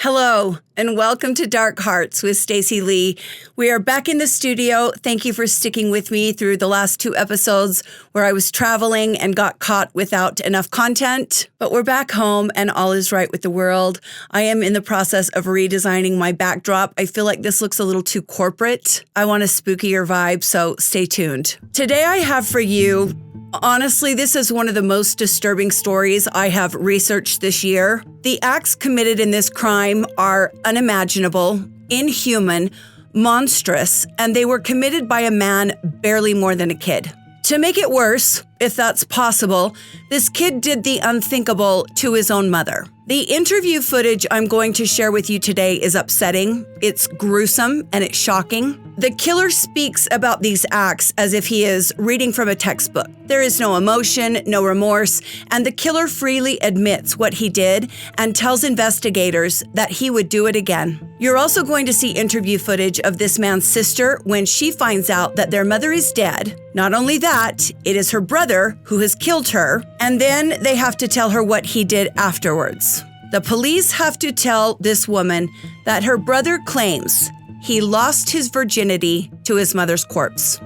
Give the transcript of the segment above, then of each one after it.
Hello, and welcome to Dark Hearts with Stacey Lee. We are back in the studio. Thank you for sticking with me through the last 2 episodes where I was traveling and got caught without enough content. But we're back home and all is right with the world. I am in the process of redesigning my backdrop. I feel like this looks a little too corporate. I want a spookier vibe, so stay tuned. Today I have for you, honestly, this is one of the most disturbing stories I have researched this year. The acts committed in this crime are unimaginable, inhuman, monstrous, and they were committed by a man barely more than a kid. To make it worse, if that's possible, this kid did the unthinkable to his own mother. The interview footage I'm going to share with you today is upsetting, it's gruesome, and it's shocking. The killer speaks about these acts as if he is reading from a textbook. There is no emotion, no remorse, and the killer freely admits what he did and tells investigators that he would do it again. You're also going to see interview footage of this man's sister when she finds out that their mother is dead. Not only that, it is her brother who has killed her, and then they have to tell her what he did afterwards. The police have to tell this woman that her brother claims he lost his virginity to his mother's corpse.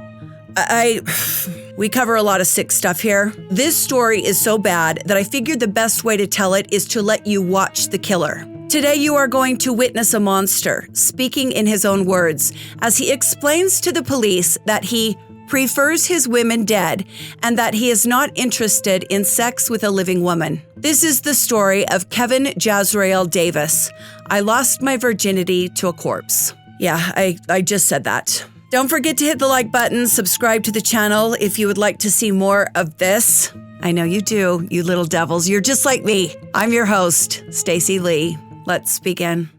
We cover a lot of sick stuff here. This story is so bad that I figured the best way to tell it is to let you watch the killer. Today you are going to witness a monster speaking in his own words as he explains to the police that he prefers his women dead and that he is not interested in sex with a living woman. This is the story of Kevin Jazrael Davis. I lost my virginity to a corpse. Yeah, I just said that. Don't forget to hit the like button, subscribe to the channel if you would like to see more of this. I know you do, you little devils. You're just like me. I'm your host, Stacey Lee. Let's begin.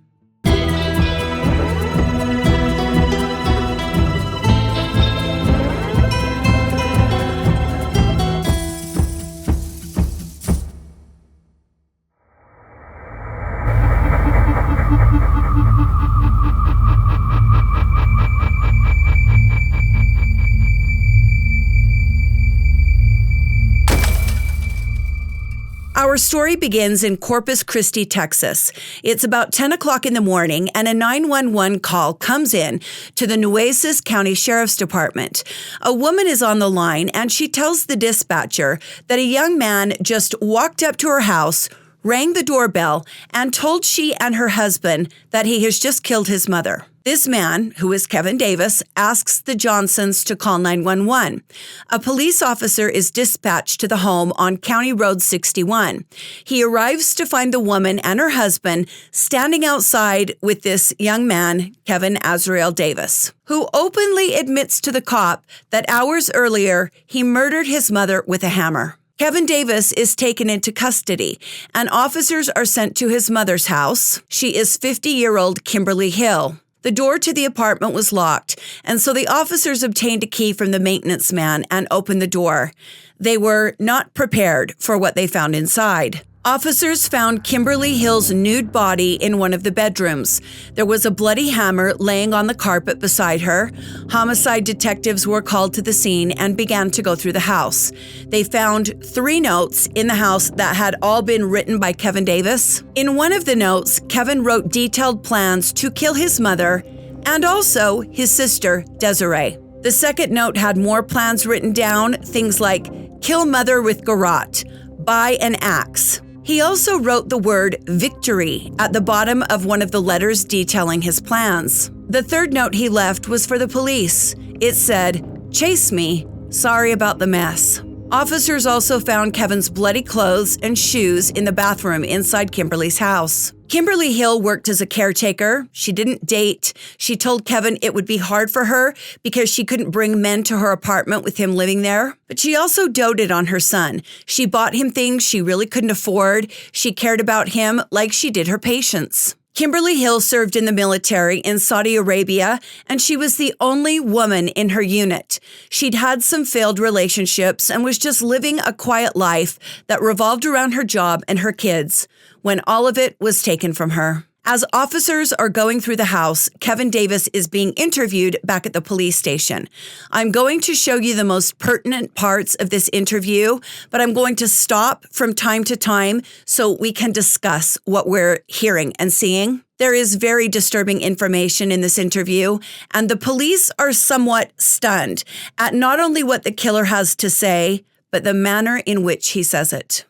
Our story begins in Corpus Christi, Texas. It's about 10 o'clock in the morning, and a 911 call comes in to the Nueces County Sheriff's Department. A woman is on the line, and she tells the dispatcher that a young man just walked up to her house, rang the doorbell, and told she and her husband that he has just killed his mother. This man, who is Kevin Davis, asks the Johnsons to call 911. A police officer is dispatched to the home on County Road 61. He arrives to find the woman and her husband standing outside with this young man, Kevin Jazrael Davis, who openly admits to the cop that hours earlier he murdered his mother with a hammer. Kevin Davis is taken into custody, and officers are sent to his mother's house. She is 50-year-old Kimberly Hill. The door to the apartment was locked, and so the officers obtained a key from the maintenance man and opened the door. They were not prepared for what they found inside. Officers found Kimberly Hill's nude body in one of the bedrooms. There was a bloody hammer laying on the carpet beside her. Homicide detectives were called to the scene and began to go through the house. They found 3 notes in the house that had all been written by Kevin Davis. In one of the notes, Kevin wrote detailed plans to kill his mother and also his sister, Desirae. The second note had more plans written down, things like kill mother with garrote, buy an axe. He also wrote the word victory at the bottom of one of the letters detailing his plans. The third note he left was for the police. It said, "Chase me. Sorry about the mess." Officers also found Kevin's bloody clothes and shoes in the bathroom inside Kimberly's house. Kimberly Hill worked as a caretaker. She didn't date. She told Kevin it would be hard for her because she couldn't bring men to her apartment with him living there. But she also doted on her son. She bought him things she really couldn't afford. She cared about him like she did her patients. Kimberly Hill served in the military in Saudi Arabia, and she was the only woman in her unit. She'd had some failed relationships and was just living a quiet life that revolved around her job and her kids when all of it was taken from her. As officers are going through the house, Kevin Davis is being interviewed back at the police station. I'm going to show you the most pertinent parts of this interview, but I'm going to stop from time to time so we can discuss what we're hearing and seeing. There is very disturbing information in this interview, and the police are somewhat stunned at not only what the killer has to say, but the manner in which he says it.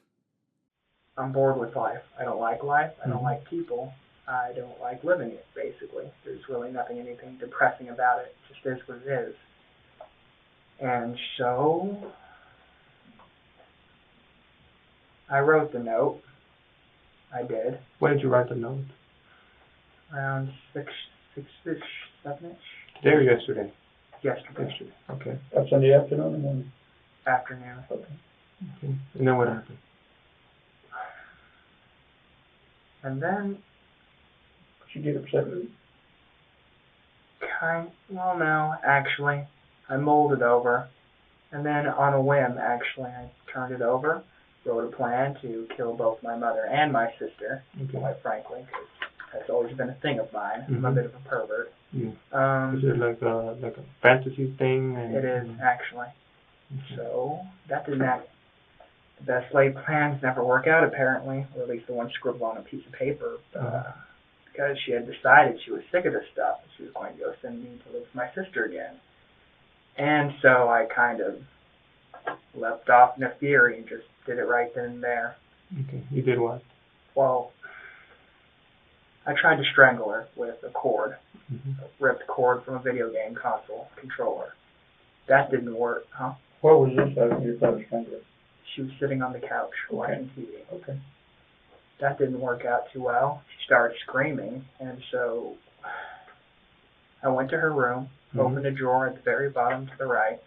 I'm bored with life. I don't like life. I don't like people. I don't like living it, basically. There's really anything depressing about it. It just is what it is. And so I wrote the note. I did. When did you write the note? Around 6-ish, 7-ish. Today or yesterday? Yesterday. Okay. That's in the afternoon or morning? Afternoon. Okay. And then what happened? And then Did you get upset with it? Well, no, actually. I mulled it over. And then on a whim, actually, I turned it over, wrote a plan to kill both my mother and my sister, quite frankly, because that's always been a thing of mine. I'm a bit of a pervert. Yeah. Is it like a fantasy thing? It is, actually. Okay. So, that didn't act. The best laid plans never work out, apparently, or at least the one scribbled on a piece of paper, because she had decided she was sick of this stuff, and she was going to go send me to live with my sister again. And so I kind of leapt off in a fury and just did it right then and there. Okay. You did what? Well, I tried to strangle her with a cord, a ripped cord from a video game console controller. That didn't work, huh? What was this when you tried to strangle her? She was sitting on the couch watching TV. Okay. That didn't work out too well. She started screaming, and so I went to her room, opened a drawer at the very bottom to the right.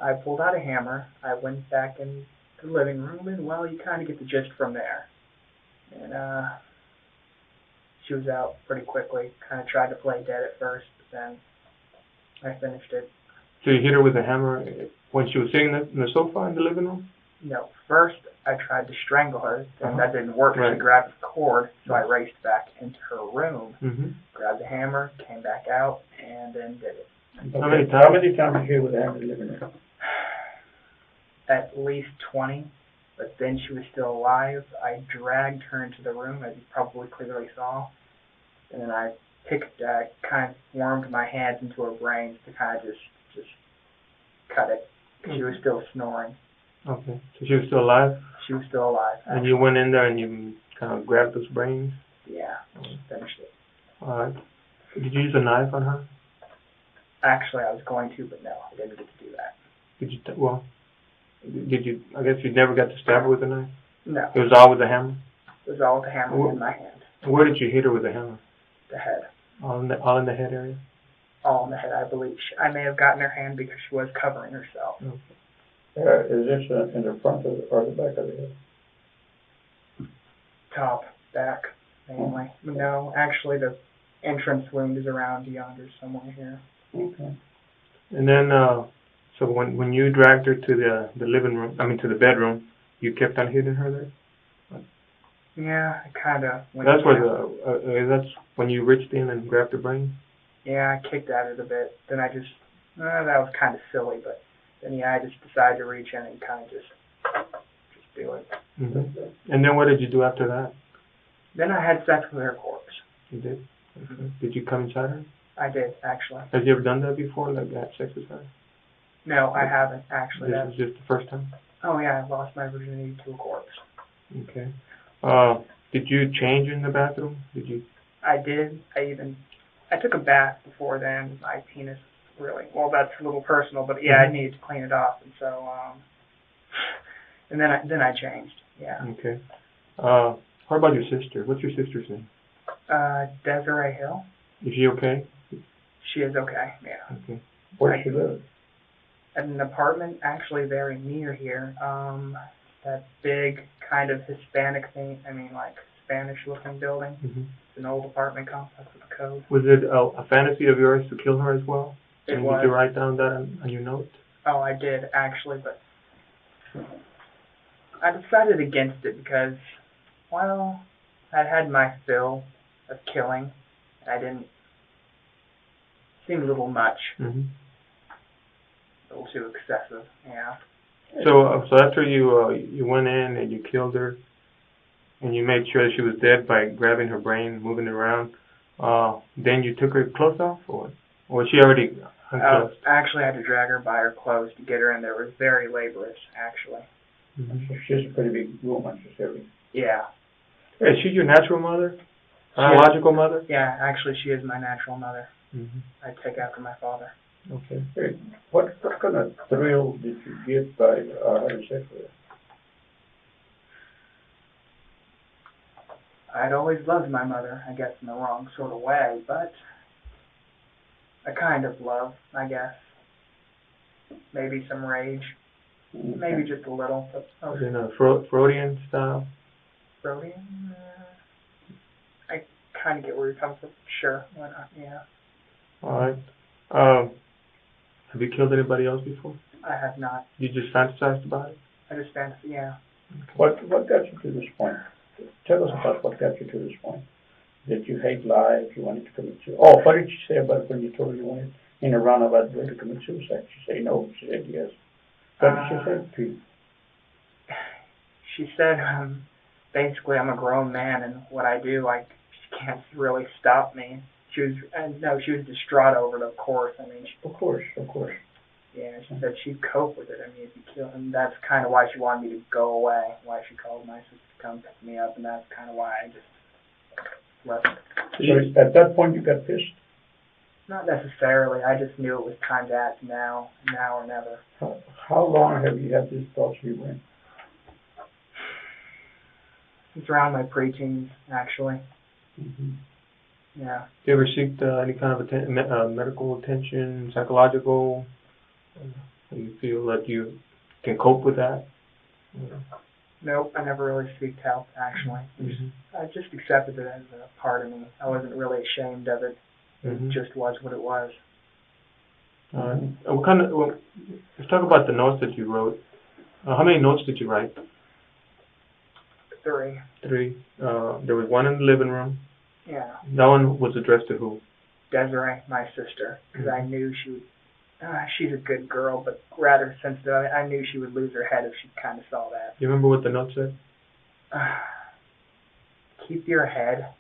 I pulled out a hammer. I went back in the living room, and, well, you kind of get the gist from there. And she was out pretty quickly. Kind of tried to play dead at first, but then I finished it. So you hit her with a hammer when she was sitting in the sofa in the living room? No. First, I tried to strangle her, and that didn't work. Right. She grabbed the cord, so I raced back into her room, grabbed the hammer, came back out, and then did it. Okay. How many times did you hit with the hammer in the living room? At least 20, but then she was still alive. I dragged her into the room, as you probably clearly saw, and then I kind of wormed my hands into her brains to kind of just cut it. She was still snoring. Okay. So she was still alive? She was still alive. Actually. And you went in there and you kind of grabbed those brains? Yeah. Finished it. All right. Did you use a knife on her? Actually, I was going to, but no, I didn't get to do that. Did you, I guess you never got to stab her with a knife? No. It was all with the hammer? It was all with the hammer in my hand. Where did you hit her with the hammer? The head. All in the head area? All in the head, I believe. I may have gotten her hand because she was covering herself. Okay. Is this in the front or the back of the head? Top, back, mainly. No, actually the entrance wound is around yonder somewhere here. Okay. And then, so when you dragged her to the living room, to the bedroom, you kept on hitting her there? Yeah, I kind of. That's where that's when you reached in and grabbed her brain? Yeah, I kicked at it a bit. Then I just, that was kind of silly, but then I just decided to reach in and kind of just do it. And then what did you do after that? Then I had sex with her corpse. You did? Okay. Did you come inside her? I did, actually. Have you ever done that before, like had sex with her? No, I haven't, actually. This is just the first time? Oh, yeah, I lost my virginity to a corpse. Okay. Did you change in the bathroom? I did. I took a bath before then. My penis really, well, that's a little personal, but yeah, I needed to clean it off, and so, and then I changed, yeah. Okay. How about your sister? What's your sister's name? Desirae Hill. Is she okay? She is okay, yeah. Okay. Where does she live? At an apartment actually very near here. That big kind of Hispanic thing, like Spanish-looking building. It's an old apartment complex with a code. Was it a fantasy of yours to kill her as well? It was. Did you write down that on your note? Oh, I did, actually, but I decided against it because, well, I'd had my fill of killing. Seemed a little much, Mm-hmm. a little too excessive. Yeah. So after you went in and you killed her, and you made sure that she was dead by grabbing her brain, moving it around, then you took her clothes off, or was she already unclothed? Actually, I had to drag her by her clothes to get her in there. It was very laborious, actually. Mm-hmm. So she's a pretty big woman, she's heavy. Yeah. Is she your natural mother? Biological mother? Yeah, actually, she is my natural mother. Mm-hmm. I take after my father. Okay. Hey, what kind of thrill did you get by having sex with her? I'd always loved my mother, I guess in the wrong sort of way, but a kind of love, I guess. Maybe some rage. Okay. Maybe just a little. But In a Freudian style? Freudian? I kind of get where you're coming from. Sure, why not? Yeah. All right. Have you killed anybody else before? I have not. You just fantasized about it? I just fancy, yeah. What got you to this point? Tell us about what got you to this point. Did you hate life? You wanted to commit suicide? Oh, what did you say about when you told her you wanted in a roundabout way to commit suicide? She said no. She said yes. What did she say to you? She said, basically, I'm a grown man, and what I do, she can't really stop me. She was distraught over it, of course. I mean, Of course. yeah, she said she'd cope with it. I mean, if you kill him, that's kind of why she wanted me to go away, why she called my sister to come pick me up, and that's kind of why I just left. So at that point you got pissed? Not necessarily. I just knew it was time to act now or never. How long have you had these thoughts in your brain? It's around my preteens, actually. Mm-hmm. Yeah. Do you ever seek any kind of medical attention, psychological? You feel that you can cope with that? Nope, I never really sought help, actually. Mm-hmm. I just accepted it as a part of me. I wasn't really ashamed of it. Mm-hmm. It just was what it was. Let's talk about the notes that you wrote. How many notes did you write? 3. 3. There was one in the living room. Yeah. That one was addressed to who? Desirae, my sister, because I knew she would. She's a good girl, but rather sensitive. I knew she would lose her head if she kind of saw that. You remember what the note said? Keep your head.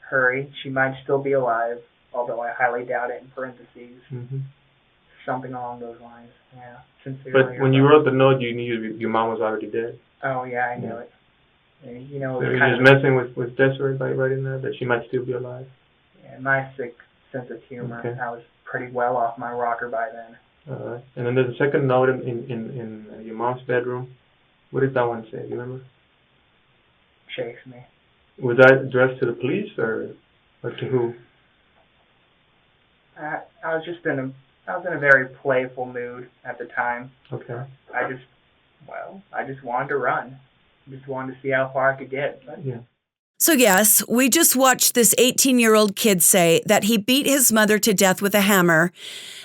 Hurry. She might still be alive, although I highly doubt it in parentheses. Mm-hmm. Something along those lines. Yeah. Sincerely. But when you wrote the note, you knew your mom was already dead. Oh, yeah, I knew it. And, you know, So it was you're kind just of messing with Desirae by writing that she might still be alive? yeah, my sick sense of humor. Okay. I was pretty well off my rocker by then. All right. And then there's a second note in your mom's bedroom. What did that one say? Do you remember? Shakes me. Was that addressed to the police or to who? I was in a very playful mood at the time. Okay. I just wanted to run. Just wanted to see how far I could get. But Yeah. So yes, we just watched this 18-year-old kid say that he beat his mother to death with a hammer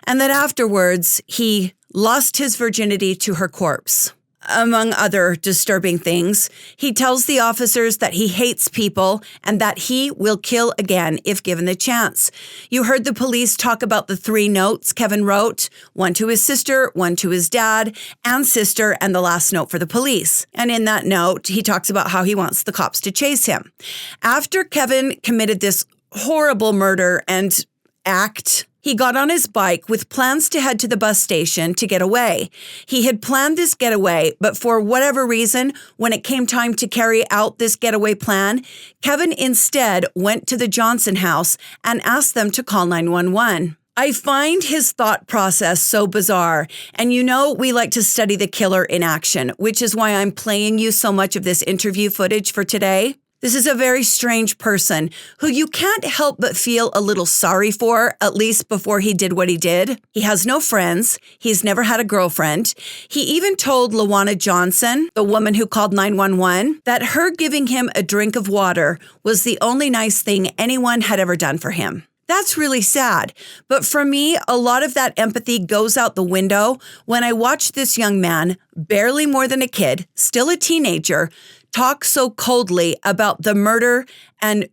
and that afterwards he lost his virginity to her corpse. Among other disturbing things, he tells the officers that he hates people and that he will kill again if given the chance. You heard the police talk about the 3 notes Kevin wrote, one to his sister, one to his dad and sister, and the last note for the police. And in that note, he talks about how he wants the cops to chase him. After Kevin committed this horrible murder and act, he got on his bike with plans to head to the bus station to get away. He had planned this getaway, but for whatever reason, when it came time to carry out this getaway plan, Kevin instead went to the Johnson house and asked them to call 911. I find his thought process so bizarre. And you know, we like to study the killer in action, which is why I'm playing you so much of this interview footage for today. This is a very strange person who you can't help but feel a little sorry for, at least before he did what he did. He has no friends. He's never had a girlfriend. He even told LaWanna Johnson, the woman who called 911, that her giving him a drink of water was the only nice thing anyone had ever done for him. That's really sad. But for me, a lot of that empathy goes out the window when I watch this young man, barely more than a kid, still a teenager, talk so coldly about the murder and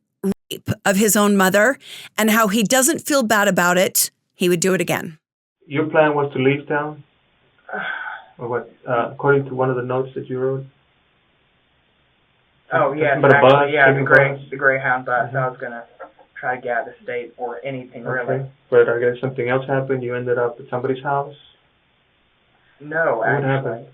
of his own mother and how he doesn't feel bad about it. He would do it again. Your plan was to leave town? Or what? According to one of the notes that you wrote? Oh, yes, But a bus, actually, yeah, taking the Greyhound bus. I was going to try to get out of the state or anything, really. Okay. But I guess something else happened. You ended up at somebody's house? No, What actually. happened?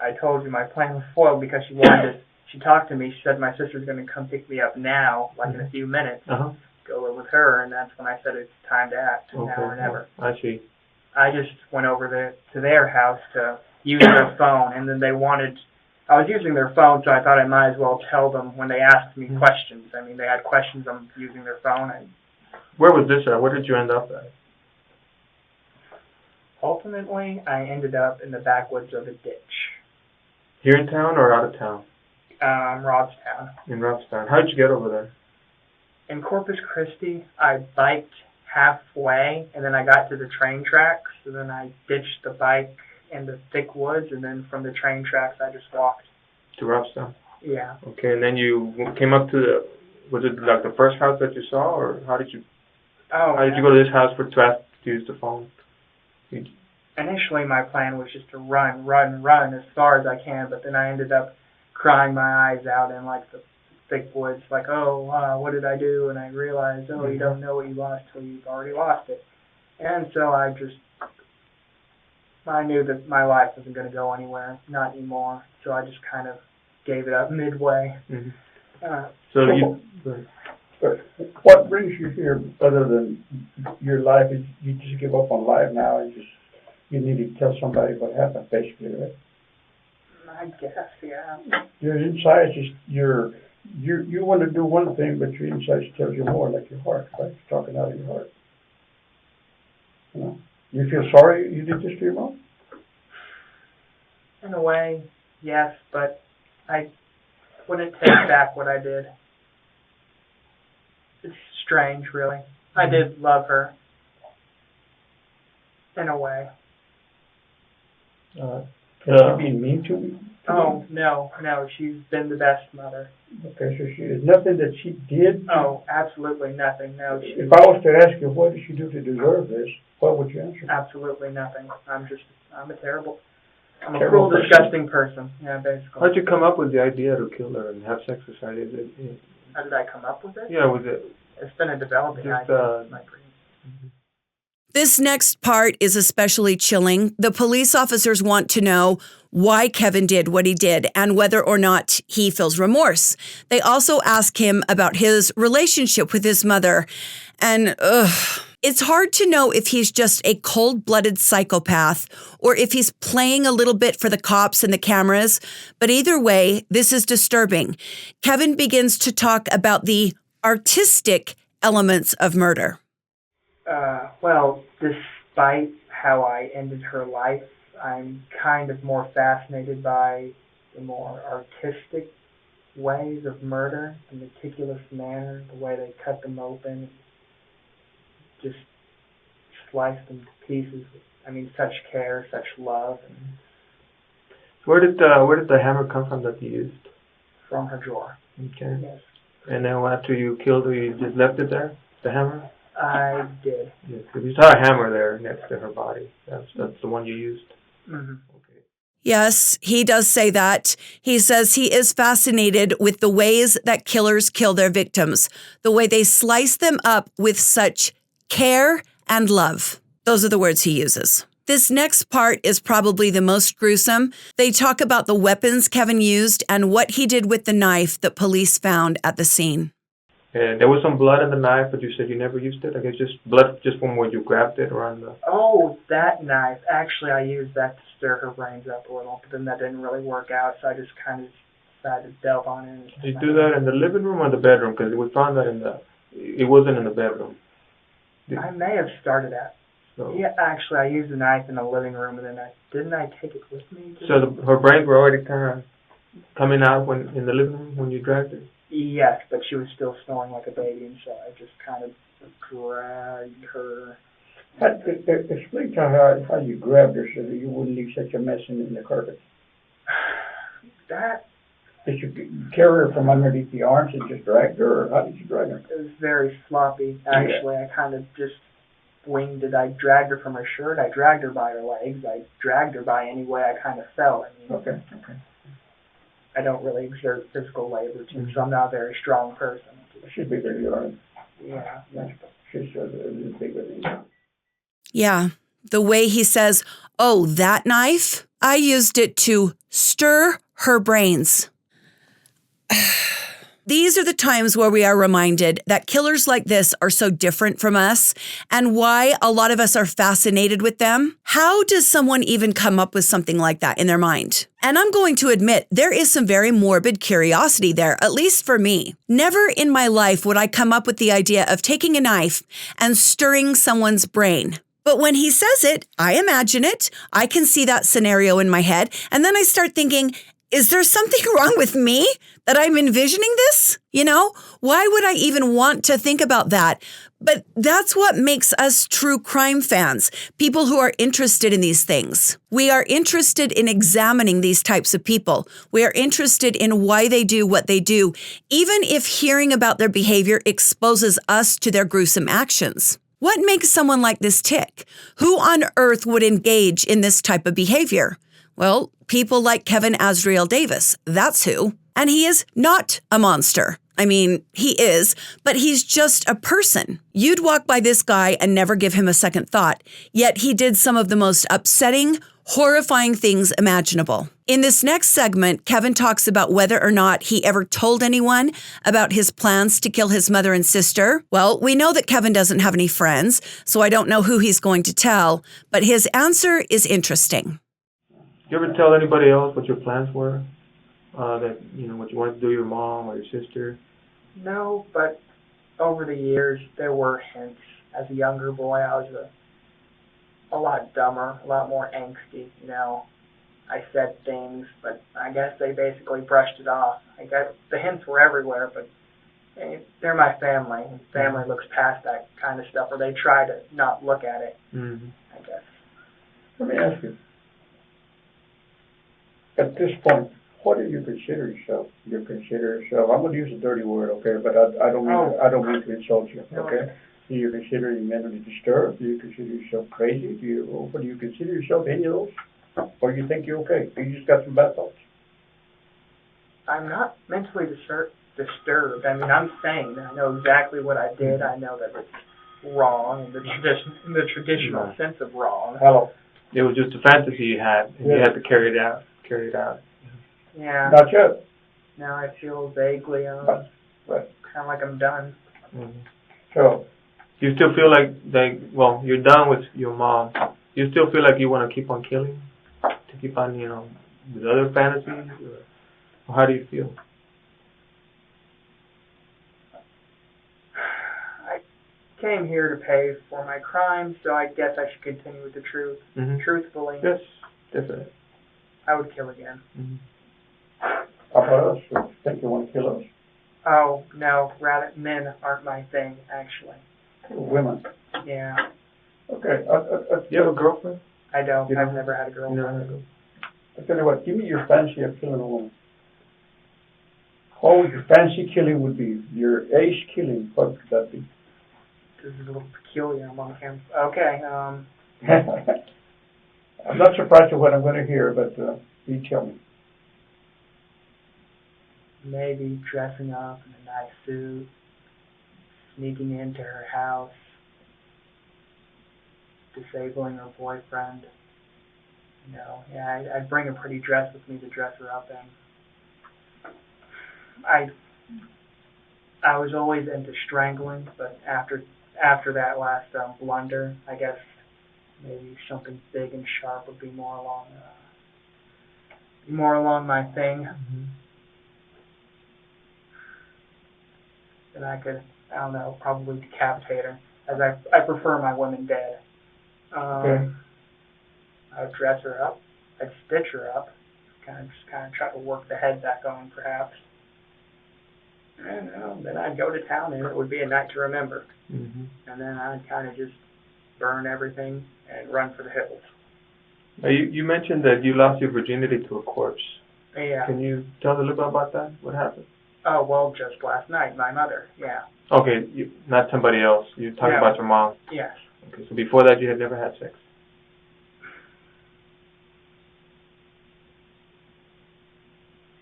I told you my plan was foiled because she talked to me. She said my sister's going to come pick me up now, like in a few minutes, Uh-huh. go live with her, and that's when I said it's time to act, now or never. I see. I just went over there to their house to use their phone, and then I was using their phone, so I thought I might as well tell them when they asked me questions. I mean, they had questions on using their phone. And Where was this at? Where did you end up at? ultimately, I ended up in the backwoods of a ditch. Here in town or out of town? Robstown. In Robstown. How did you get over there? In Corpus Christi, I biked halfway, and then I got to the train tracks, and then I ditched the bike in the thick woods, and then from the train tracks, I just walked. To Robstown? Yeah. Okay, and then you came up to was it like the first house that you saw, or how did you go to this house to ask to use the phone? Initially, my plan was just to run as far as I can, but then I ended up crying my eyes out in like the thick woods, like, what did I do? And I realized, you don't know what you lost till you've already lost it. And so I knew that my life wasn't going to go anywhere, not anymore. So I just kind of gave it up midway. Mm-hmm. What brings you here other than your life? Is you just give up on life now and you need to tell somebody what happened, basically, right? I guess, yeah. Your inside just you want to do one thing, but your inside tells you more, like your heart, right? It's talking out of your heart. You know, you feel sorry you did this to your mom? In a way, yes, but I wouldn't take back what I did. It's strange, really. I did love her. In a way. Is she being mean to me? Oh, no, she's been the best mother. Okay, so there's nothing that she did? Oh, absolutely nothing, no. If I was to ask you, what did she do to deserve this, what would you answer? Absolutely nothing. I'm a terrible cruel, disgusting person. Yeah, basically. How'd you come up with the idea to kill her and have sex with her? How did I come up with it? Yeah, was it? It's been a developing idea. This next part is especially chilling. The police officers want to know why Kevin did what he did and whether or not he feels remorse. They also ask him about his relationship with his mother. And it's hard to know if he's just a cold-blooded psychopath or if he's playing a little bit for the cops and the cameras. But either way, this is disturbing. Kevin begins to talk about the artistic elements of murder. Well, despite how I ended her life, I'm kind of more fascinated by the more artistic ways of murder, the meticulous manner, the way they cut them open, just slice them to pieces. I mean, such care, such love. And Where did the hammer come from that you used? From her drawer. Okay. Yes. And then after you killed her, you just left it there, the hammer? I did. Yes, because you saw a hammer there next to her body. That's the one you used. Mm-hmm. Okay. Yes, he does say that. He says he is fascinated with the ways that killers kill their victims, the way they slice them up with such care and love. Those are the words he uses. This next part is probably the most gruesome. They talk about the weapons Kevin used and what he did with the knife that police found at the scene. And there was some blood in the knife, but you said you never used it? I guess just blood just from where you grabbed it around the... Oh, that knife. Actually, I used that to stir her brains up a little, but then that didn't really work out, so I just kind of decided to delve on it. Did you do that in the living room or the bedroom? Because we found that it wasn't in the bedroom. I may have started at. So, yeah, actually, I used the knife in the living room, and then didn't I take it with me? So her brains were already kind of coming out in the living room when you dragged her? Yes, but she was still snoring like a baby, and so I just kind of dragged her. Explain to her how you grabbed her so that you wouldn't leave such a mess in the carpet. That Did you carry her from underneath the arms and just dragged her, or how did you drag her? It was very sloppy, actually. I kind of just winged it. I dragged her from her shirt. I dragged her by her legs. I dragged her by any way I kind of felt. I mean, Okay. I don't really exert physical labor too, so I'm not a very strong person. She's bigger than you are. Yeah. She's bigger than you. Yeah. The way he says, oh, that knife, I used it to stir her brains. These are the times where we are reminded that killers like this are so different from us and why a lot of us are fascinated with them. How does someone even come up with something like that in their mind? And I'm going to admit, there is some very morbid curiosity there, at least for me. Never in my life would I come up with the idea of taking a knife and stirring someone's brain. But when he says it, I imagine it. I can see that scenario in my head. And then I start thinking, is there something wrong with me that I'm envisioning this? You know, why would I even want to think about that? But that's what makes us true crime fans, people who are interested in these things. We are interested in examining these types of people. We are interested in why they do what they do, even if hearing about their behavior exposes us to their gruesome actions. What makes someone like this tick? Who on earth would engage in this type of behavior? Well, people like Kevin Jazrael Davis, that's who. And he is not a monster. I mean, he is, but he's just a person. You'd walk by this guy and never give him a second thought, yet he did some of the most upsetting, horrifying things imaginable. In this next segment, Kevin talks about whether or not he ever told anyone about his plans to kill his mother and sister. Well, we know that Kevin doesn't have any friends, so I don't know who he's going to tell, but his answer is interesting. You ever tell anybody else what your plans were? That, you know, what you wanted to do, your mom or your sister? No, but over the years, there were hints. As a younger boy, I was a lot dumber, a lot more angsty, you know. I said things, but I guess they basically brushed it off. I guess the hints were everywhere, but they're my family. And family looks past that kind of stuff, or they try to not look at it, I guess. Let me ask you. At this point, what do you consider yourself? You consider yourself, I'm going to use a dirty word, okay, but I don't mean to insult you, okay? Do you consider you mentally disturbed? Do you consider yourself crazy? Or do you consider yourself any of those? Or you think you're okay? You just got some bad thoughts? I'm not mentally disturbed. I mean, I'm sane. I know exactly what I did. I know that it's wrong in the traditional sense of wrong. Hello. It was just a fantasy you had, and you had to carry it out. Yeah. Not yet. Now I feel vaguely, kind of like I'm done. So, you still feel like you're done with your mom. You still feel like you want to keep on killing? To keep on, you know, with other fantasies? Or how do you feel? I came here to pay for my crimes, so I guess I should continue with the truth. Truthfully. Yes, definitely. I would kill again. How about us? You think you want to kill us? Oh, no. Rather, men aren't my thing, actually. Women. Yeah. Okay. You have a girlfriend? I don't. I've never had a girlfriend. I'll tell you what. Give me your fancy of killing a woman. What would your fancy killing would be? Your ace killing, what would that be? This is a little peculiar among him. Okay. I'm not surprised at what I'm going to hear, but you tell me. Maybe dressing up in a nice suit, sneaking into her house, disabling her boyfriend. You know, yeah, I'd bring a pretty dress with me to dress her up in. I was always into strangling, but after that last blunder, I guess maybe something big and sharp would be more along my thing. And I could, I don't know, probably decapitate her, as I prefer my women dead. Okay. I would dress her up. I'd stitch her up. Kind of try to work the head back on, perhaps. And then I'd go to town, and it would be a night to remember. And then I'd kind of just burn everything and run for the hills. You mentioned that you lost your virginity to a corpse. Yeah. Can you tell us a little bit about that? What happened? Oh, well, just last night, my mother, yeah. Okay, not somebody else. You're talking No. about your mom. Yes. Okay, so before that you had never had sex?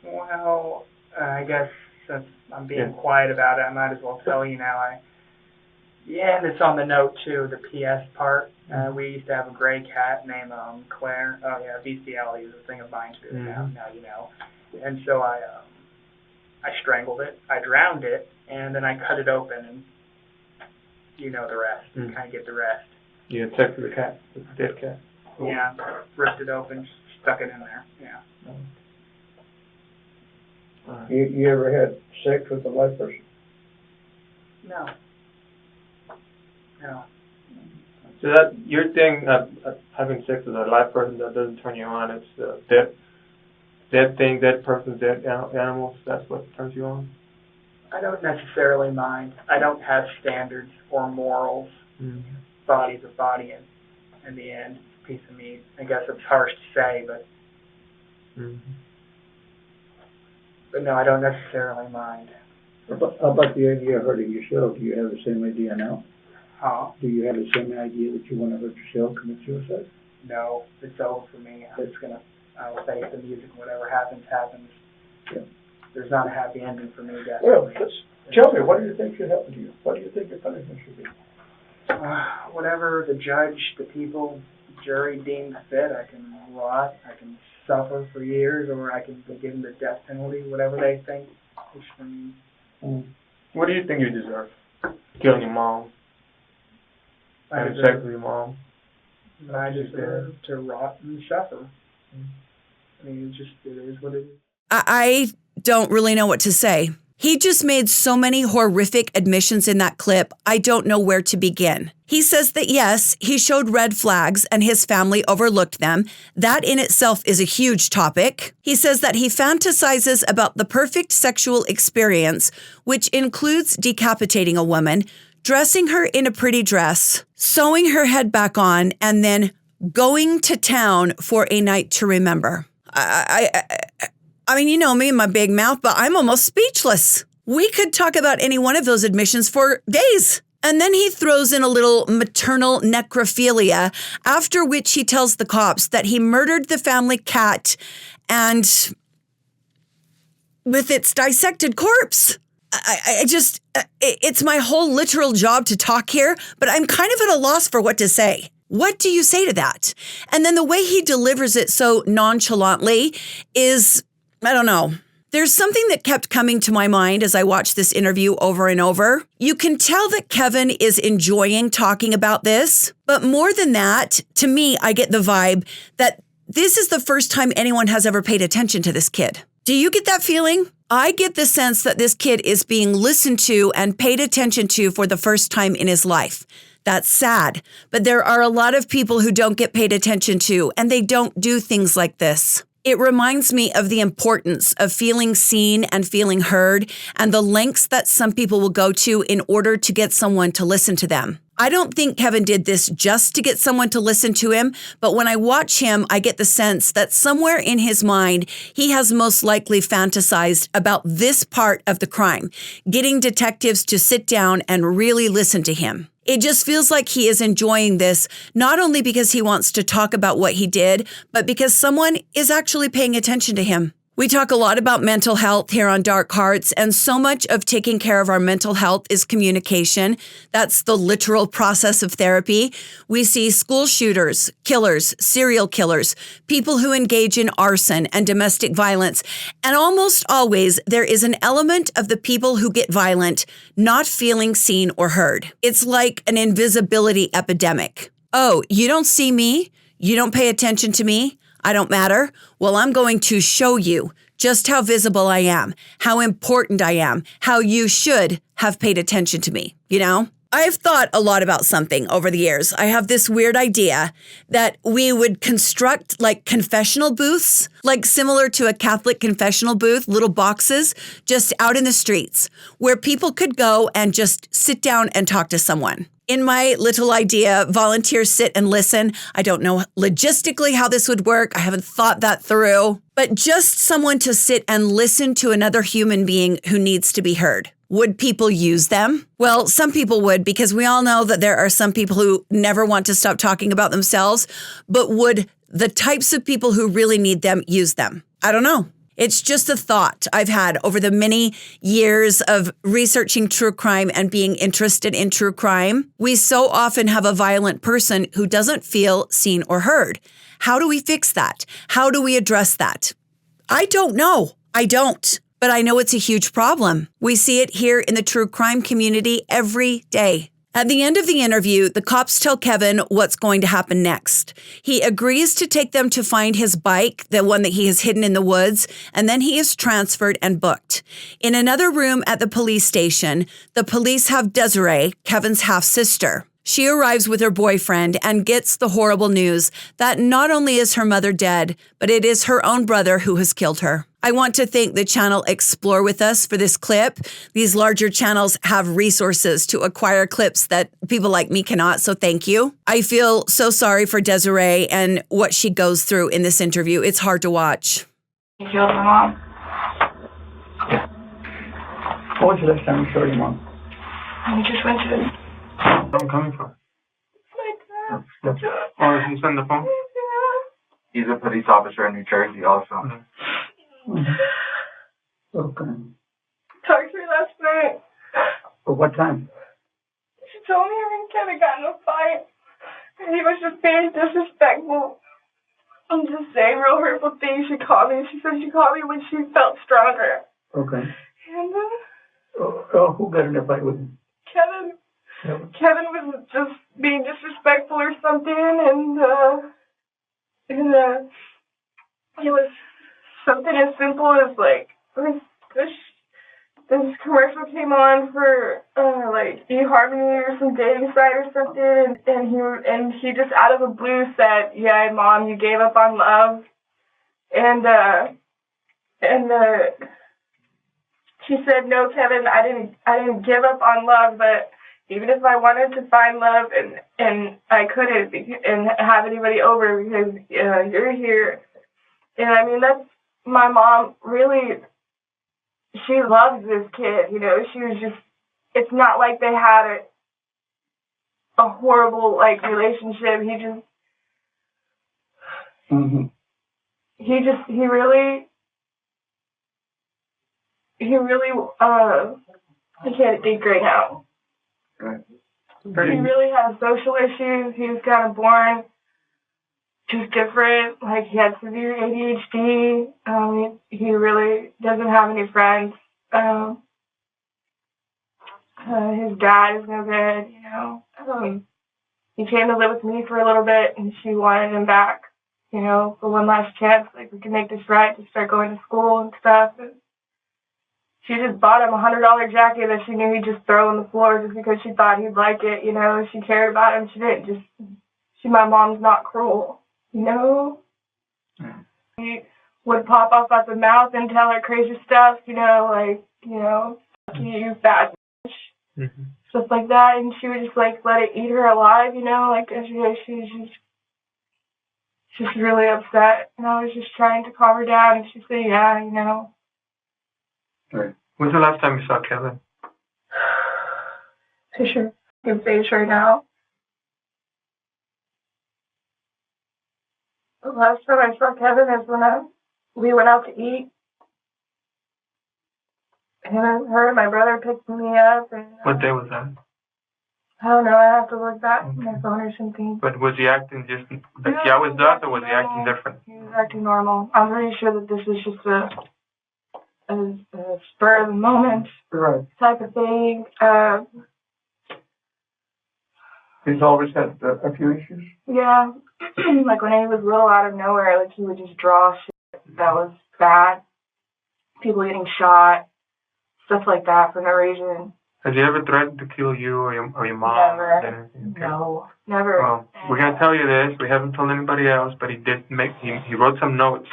Well, I guess since I'm being quiet about it, I might as well tell you now. And it's on the note too, the PS part. We used to have a gray cat named Claire. Oh yeah, bestiality is a thing of mine too. Now you know. And so I strangled it, I drowned it, and then I cut it open, and you know the rest. You kind of get the rest. You had sex with the cat, with the dead cat? Yeah, ripped it open, stuck it in there. Yeah. You ever had sex with a live person? No. No. So that your thing, having sex with a live person, that doesn't turn you on. It's dead thing, dead person, dead animals. That's what turns you on. I don't necessarily mind. I don't have standards or morals. Body's a body, and in the end, it's a piece of meat. I guess it's harsh to say, but no, I don't necessarily mind. How about the idea of hurting yourself? Do you have the same idea now? Huh? Do you have the same idea that you want to hurt yourself, commit suicide? No, it's over for me. I'll face the music. Whatever happens, happens. Yeah. There's not a happy ending for me, definitely. Well, tell me, what do you think should happen to you? What do you think your punishment should be? Whatever the judge, the people, the jury deems fit. I can rot, I can suffer for years, or I can be given the death penalty, whatever they think is for me. What do you think you deserve? Killing your mom? Having sex with your mom? I deserve to rot and suffer. I mean, it is what it is. I don't really know what to say. He just made so many horrific admissions in that clip, I don't know where to begin. He says that yes, he showed red flags and his family overlooked them. That in itself is a huge topic. He says that he fantasizes about the perfect sexual experience, which includes decapitating a woman, dressing her in a pretty dress, sewing her head back on, and then going to town for a night to remember. I mean, you know me and my big mouth, but I'm almost speechless. We could talk about any one of those admissions for days. And then he throws in a little maternal necrophilia, after which he tells the cops that he murdered the family cat and with its dissected corpse. It's my whole literal job to talk here, but I'm kind of at a loss for what to say. What do you say to that? And then the way he delivers it so nonchalantly is, I don't know. There's something that kept coming to my mind as I watched this interview over and over. You can tell that Kevin is enjoying talking about this, but more than that, to me, I get the vibe that this is the first time anyone has ever paid attention to this kid. Do you get that feeling? I get the sense that this kid is being listened to and paid attention to for the first time in his life. That's sad, but there are a lot of people who don't get paid attention to, and they don't do things like this. It reminds me of the importance of feeling seen and feeling heard, and the lengths that some people will go to in order to get someone to listen to them. I don't think Kevin did this just to get someone to listen to him, but when I watch him, I get the sense that somewhere in his mind, he has most likely fantasized about this part of the crime, getting detectives to sit down and really listen to him. It just feels like he is enjoying this, not only because he wants to talk about what he did, but because someone is actually paying attention to him. We talk a lot about mental health here on Dark Hearts, and so much of taking care of our mental health is communication. That's the literal process of therapy. We see school shooters, killers, serial killers, people who engage in arson and domestic violence, and almost always there is an element of the people who get violent not feeling seen or heard. It's like an invisibility epidemic. Oh, you don't see me? You don't pay attention to me? I don't matter? Well, I'm going to show you just how visible I am, how important I am, how you should have paid attention to me, you know? I've thought a lot about something over the years. I have this weird idea that we would construct like confessional booths, like similar to a Catholic confessional booth, little boxes just out in the streets where people could go and just sit down and talk to someone. In my little idea, volunteers sit and listen. I don't know logistically how this would work. I haven't thought that through. But just someone to sit and listen to another human being who needs to be heard. Would people use them? Well, some people would, because we all know that there are some people who never want to stop talking about themselves. But would the types of people who really need them use them? I don't know. It's just a thought I've had over the many years of researching true crime and being interested in true crime. We so often have a violent person who doesn't feel seen or heard. How do we fix that? How do we address that? I don't know. I don't. But I know it's a huge problem. We see it here in the true crime community every day. At the end of the interview, the cops tell Kevin what's going to happen next. He agrees to take them to find his bike, the one that he has hidden in the woods, and then he is transferred and booked. In another room at the police station, the police have Desirae, Kevin's half-sister. She arrives with her boyfriend and gets the horrible news that not only is her mother dead, but it is her own brother who has killed her. I want to thank the channel Explore With Us for this clip. These larger channels have resources to acquire clips that people like me cannot, so thank you. I feel so sorry for Desirae and what she goes through in this interview. It's hard to watch. You killed my mom. What was the last time you saw your mom? We just went to Where I'm coming from? Oh, is he on the phone? He's a police officer in New Jersey also. Okay. talked to me last night. But what time? She told me her and Kevin got in a fight. And he was just being disrespectful and just saying real hurtful things. She called me. She said she called me when she felt stronger. Okay. And Who got in a fight with him? Kevin. Kevin was just being disrespectful or something, and it was something as simple as like this commercial came on for like eHarmony or some dating site or something, and he just out of the blue said, "Yeah, Mom, you gave up on love," and she said, "No, Kevin, I didn't give up on love, but even if I wanted to find love and I couldn't and have anybody over because you're here." And I mean, that's my mom. Really, she loves this kid. You know, she was just. It's not like they had a horrible like relationship. He just. Mm-hmm. He really. I can't think right now. He really has social issues. He was kind of born just different. Like, he had severe ADHD. He really doesn't have any friends. His dad is no good, you know. He came to live with me for a little bit, and she wanted him back, you know, for one last chance. Like, we could make this right to start going to school and stuff. And she just bought him a $100 jacket that she knew he'd just throw on the floor just because she thought he'd like it, you know. She cared about him. She didn't my mom's not cruel, you know. He would pop off at the mouth and tell her crazy stuff, you know, like, you know, you fat bitch, stuff like that. And she would just, like, let it eat her alive, you know. Like, she was just really upset. And I was just trying to calm her down. And she said, yeah, you know. Right. When's the last time you saw Kevin? Fisher. His face right now. The last time I saw Kevin is when we went out to eat. And her and my brother picked me up. And, What day was that? I don't know. I have to look back on my phone or something. But was he acting just like he always does, or was he acting different? He was acting normal. I'm pretty sure that this is just a spur of the moment type of thing. He's always had a few issues? Yeah. Like when he was little, out of nowhere, like he would just draw shit that was bad. People getting shot, stuff like that for no reason. Has he ever threatened to kill you or your mom? Never. Okay. No, never. Well, we're gonna tell you this. We haven't told anybody else, but he he wrote some notes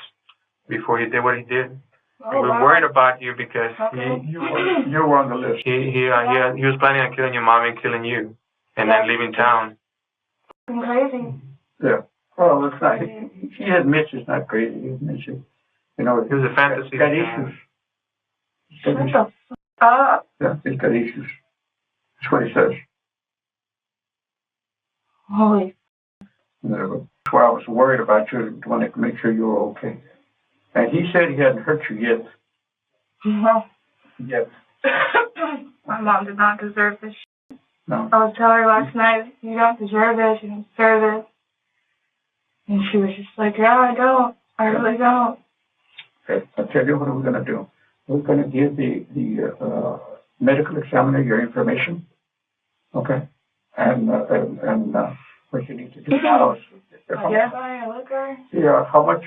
before he did what he did. Oh, we're wow. worried about you because Okay. You were on the list. he was planning on killing your mom and killing you. and then leaving town. Crazy. Yeah. Well, it's not. He admits it's not crazy. He admits it. You know, It was a fantasy. He's got issues. He's got Shut issues. the f up. Yeah, he's got issues. That's what he says. Holy. That's why I was worried about you. I wanted to make sure you were okay. And he said he hadn't hurt you yet. No. Yet. My mom did not deserve this. No. I was telling her last night, you don't deserve this, you don't deserve this. And she was just like, yeah, I don't. I really don't. Okay. I'll tell you what we're going to do. We're going to give the medical examiner your information. Okay? And what you need to do now is... I look her. Yeah, how much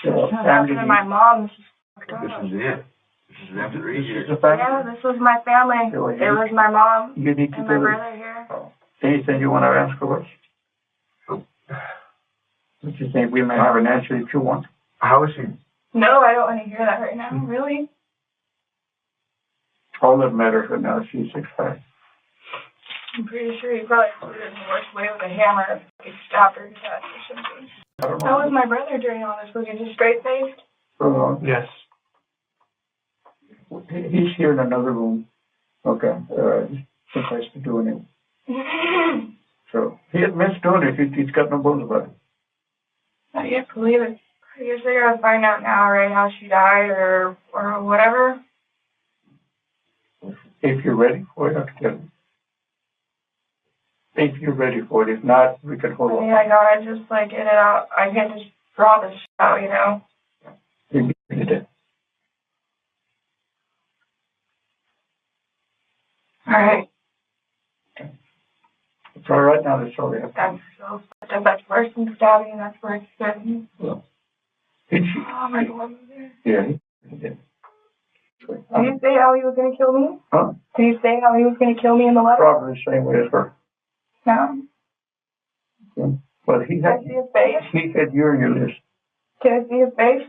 family... My mom, this is fucked up. This is it. This is them three here. Yeah, this was my family. It was my mom You need to and my do brother here. anything you want to ask for us. What you think? We may have an answer if you want. How is she? No, I don't want to hear that right now. Really? All that matters right now is she's 6'5". I'm pretty sure he probably put it in the worst way with a hammer. He stabbed her to death or something. I don't know. How was my brother during all this? Was he just straight-faced? Yes. He's here in another room. Okay. Supposed to do it. So he admits doing it. He's got no bones about it. I can't believe it. I guess they're gonna find out now, right? How she died or whatever. If you're ready for it, I can tell you. If you're ready for it. If not, we can hold on. I gotta just get it out. I can't just draw this out, you know. You get it. All right. It's all right now. That's all we have. That's so fucked up. That's worse than stabbing. That's worse than. Well, Oh my God. yeah, he did. Did he say how he was gonna kill me? Huh? Did he say how he was gonna kill me in the letter? Probably the same way as her. No. But he Can I had see his face? he had you in your list. Can I see his face?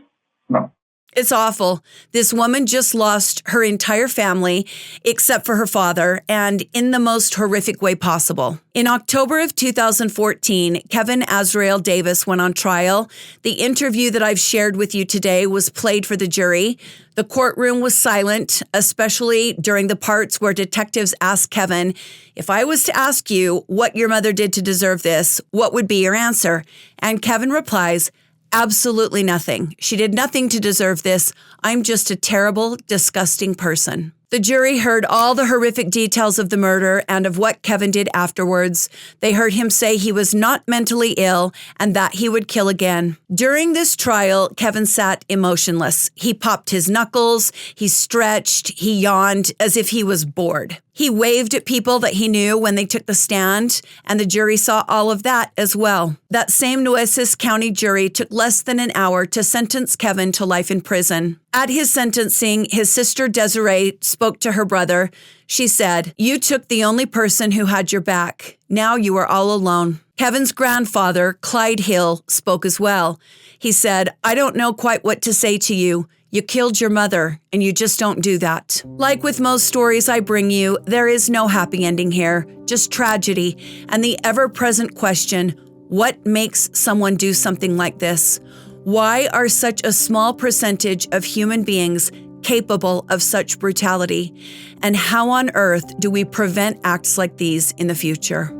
No. It's awful. This woman just lost her entire family, except for her father, and in the most horrific way possible. In October of 2014, Kevin Jazrael Davis went on trial. The interview that I've shared with you today was played for the jury. The courtroom was silent, especially during the parts where detectives asked Kevin, if I was to ask you what your mother did to deserve this, what would be your answer? And Kevin replies, absolutely nothing. She did nothing to deserve this. I'm just a terrible, disgusting person. The jury heard all the horrific details of the murder and of what Kevin did afterwards. They heard him say he was not mentally ill and that he would kill again. During this trial, Kevin sat emotionless. He popped his knuckles, he stretched, he yawned as if he was bored. He waved at people that he knew when they took the stand, and the jury saw all of that as well. That same Nueces County jury took less than an hour to sentence Kevin to life in prison. At his sentencing, his sister Desirae spoke to her brother. She said, "You took the only person who had your back. Now you are all alone." Kevin's grandfather, Clyde Hill, spoke as well. He said, "I don't know quite what to say to you. You killed your mother, and you just don't do that." Like with most stories I bring you, there is no happy ending here, just tragedy, and the ever-present question, what makes someone do something like this? Why are such a small percentage of human beings capable of such brutality? And how on earth do we prevent acts like these in the future?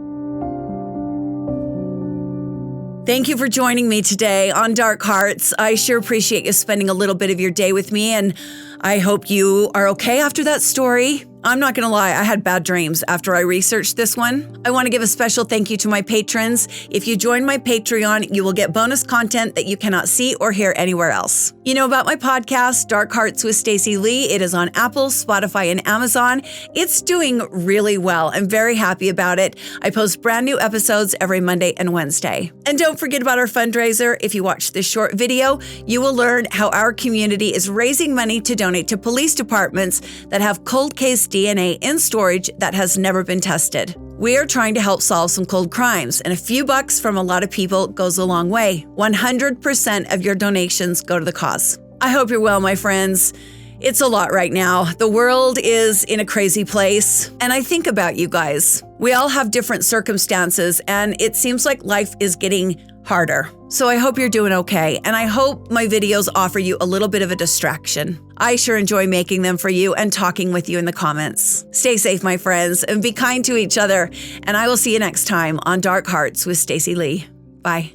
Thank you for joining me today on Dark Hearts. I sure appreciate you spending a little bit of your day with me, and I hope you are okay after that story. I'm not going to lie, I had bad dreams after I researched this one. I want to give a special thank you to my patrons. If you join my Patreon, you will get bonus content that you cannot see or hear anywhere else. You know about my podcast, Dark Hearts with Stacey Lee. It is on Apple, Spotify, and Amazon. It's doing really well. I'm very happy about it. I post brand new episodes every Monday and Wednesday. And don't forget about our fundraiser. If you watch this short video, you will learn how our community is raising money to donate to police departments that have cold case DNA in storage that has never been tested. We are trying to help solve some cold crimes, and a few bucks from a lot of people goes a long way. 100% of your donations go to the cause. I hope you're well, my friends. It's a lot right now. The world is in a crazy place, and I think about you guys. We all have different circumstances, and it seems like life is getting harder. So I hope you're doing okay, and I hope my videos offer you a little bit of a distraction. I sure enjoy making them for you and talking with you in the comments. Stay safe, my friends, and be kind to each other, and I will see you next time on Dark Hearts with Stacey Lee. Bye.